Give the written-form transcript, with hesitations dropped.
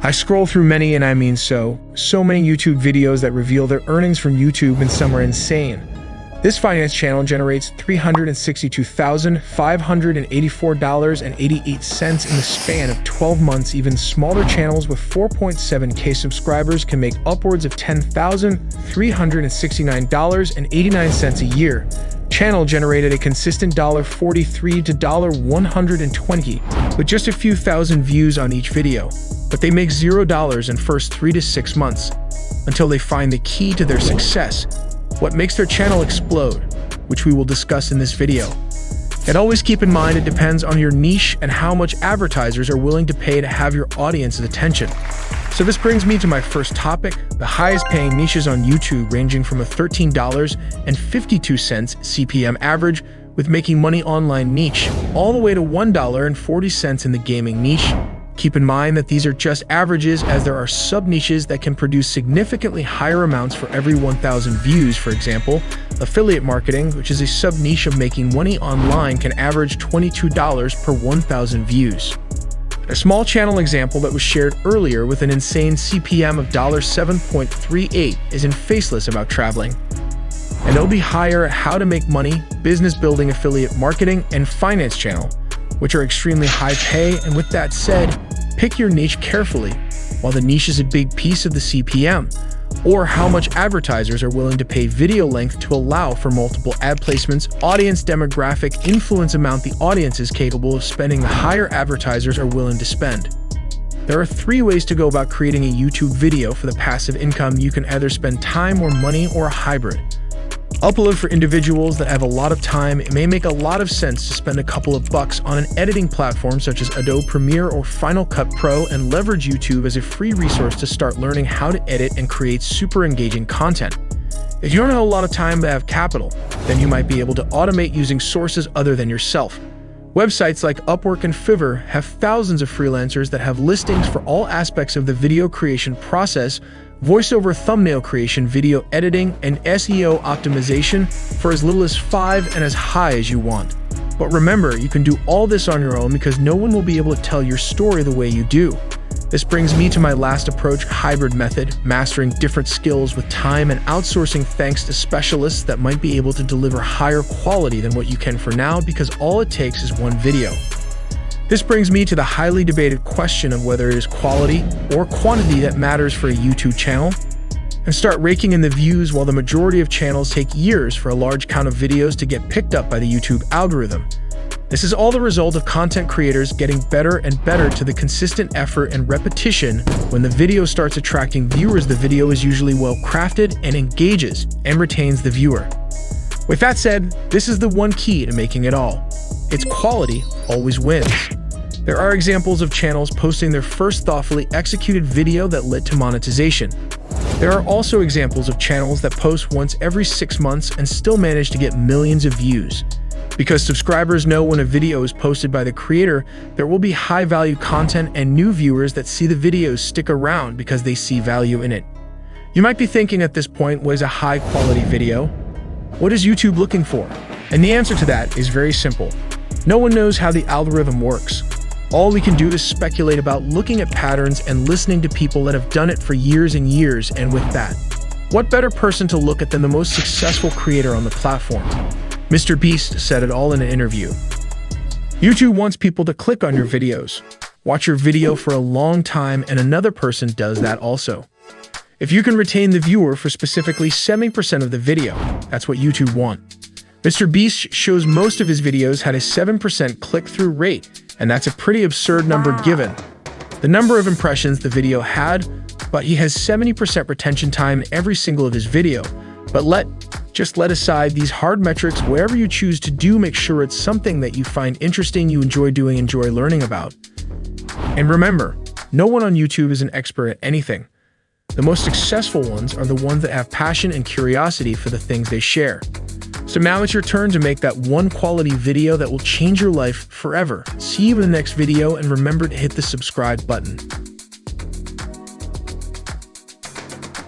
I scroll through many, and I mean so many YouTube videos that reveal their earnings from YouTube, and some are insane. This finance channel generates $362,584.88 in the span of 12 months. Even smaller channels with 4.7K subscribers can make upwards of $10,369.89 a year. Channel generated a consistent $43 to $120 with just a few thousand views on each video, but they make $0 in first 3 to 6 months until they find the key to their success, what makes their channel explode, which we will discuss in this video. And always keep in mind it depends on your niche and how much advertisers are willing to pay to have your audience's attention. So this brings me to my first topic, the highest paying niches on YouTube, ranging from a $13.52 CPM average with making money online niche, all the way to $1.40 in the gaming niche. Keep in mind that these are just averages, as there are sub-niches that can produce significantly higher amounts for every 1,000 views. For example, affiliate marketing, which is a sub-niche of making money online, can average $22 per 1,000 views. A small channel example that was shared earlier with an insane CPM of $7.38 is in Faceless about traveling. And it'll be higher at How to Make Money, Business Building, Affiliate Marketing, and Finance channel, which are extremely high pay. And with that said, pick your niche carefully. While the niche is a big piece of the CPM, or how much advertisers are willing to pay video length to allow for multiple ad placements, audience demographic, influence amount the audience is capable of spending, the higher advertisers are willing to spend. There are 3 ways to go about creating a YouTube video for the passive income. You can either spend time or money, or a hybrid. Upload for individuals that have a lot of time. It may make a lot of sense to spend a couple of bucks on an editing platform such as Adobe Premiere or Final Cut Pro and leverage YouTube as a free resource to start learning how to edit and create super engaging content. If you don't have a lot of time but have capital, then you might be able to automate using sources other than yourself. Websites like Upwork and Fiverr have thousands of freelancers that have listings for all aspects of the video creation process: voiceover, thumbnail creation, video editing, and SEO optimization for as little as $5 and as high as you want. But remember, you can do all this on your own because no one will be able to tell your story the way you do. This brings me to my last approach, hybrid method, mastering different skills with time and outsourcing thanks to specialists that might be able to deliver higher quality than what you can for now, because all it takes is one video. This brings me to the highly debated question of whether it is quality or quantity that matters for a YouTube channel, and start raking in the views. While the majority of channels take years for a large count of videos to get picked up by the YouTube algorithm, this is all the result of content creators getting better and better to the consistent effort and repetition. When the video starts attracting viewers, the video is usually well crafted and engages and retains the viewer. With that said, this is the one key to making it all. Its quality always wins. There are examples of channels posting their first thoughtfully executed video that led to monetization. There are also examples of channels that post once every 6 months and still manage to get millions of views. Because subscribers know when a video is posted by the creator, there will be high-value content, and new viewers that see the videos stick around because they see value in it. You might be thinking at this point, what is a high-quality video? What is YouTube looking for? And the answer to that is very simple. No one knows how the algorithm works. All we can do is speculate about looking at patterns and listening to people that have done it for years and years. And with that, what better person to look at than the most successful creator on the platform? Mr. Beast said it all in an interview. YouTube wants people to click on your videos, watch your video for a long time, and another person does that also. If you can retain the viewer for specifically 70% of the video, that's what YouTube wants. Mr. Beast shows most of his videos had a 7% click-through rate, and that's a pretty absurd number given the number of impressions the video had, but he has 70% retention time in every single of his video. But just let aside these hard metrics. Whatever you choose to do, make sure it's something that you find interesting, you enjoy doing, enjoy learning about. And remember, no one on YouTube is an expert at anything. The most successful ones are the ones that have passion and curiosity for the things they share. So now it's your turn to make that one quality video that will change your life forever. See you in the next video, and remember to hit the subscribe button.